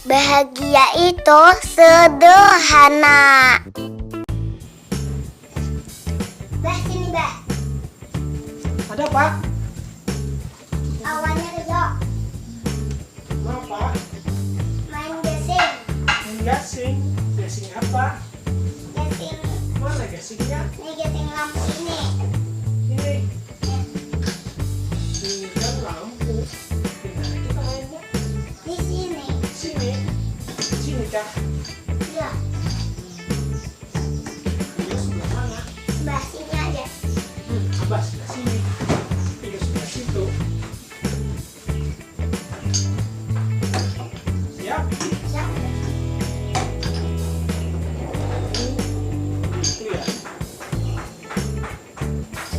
Bahagia itu sederhana. Bah, sini bah. Ada Pak? Awannya Rio. Mau Pak? Main gasing. Gasing. Gasing apa? Gasing. Mana gasingnya? Ini gasing lampu ini. Ini. Ini kan lampu. Di mana kita mainnya? Di sini. Sini. Sini kah? Ya, Ini sebelah mana? sebelah sini aja. Abah sebelah sini. Ini sebelah situ. Siap? Siap. Itu ya.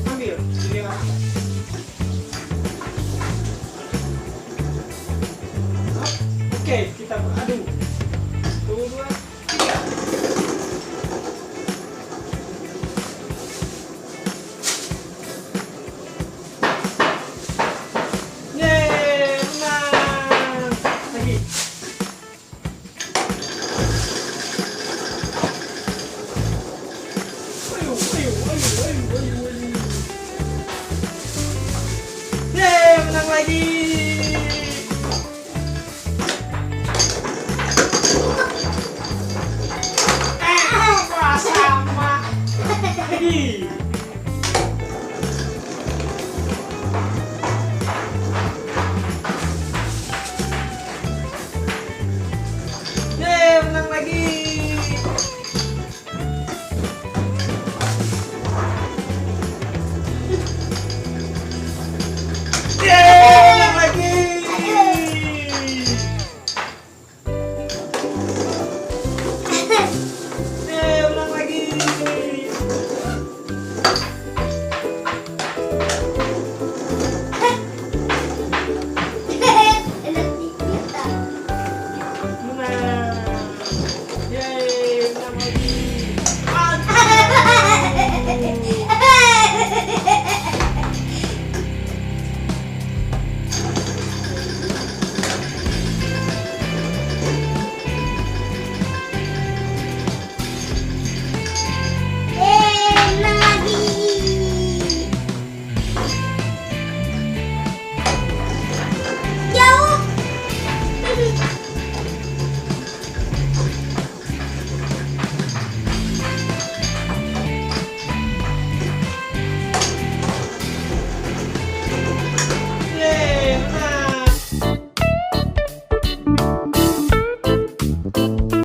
Ambil. Ini lah. Oke, kita beradu. 1, 2, 3. Yeay, menang. Lagi. Ayo, ayo, ayo, ayo, ayo, ayo. Yeay, menang lagi.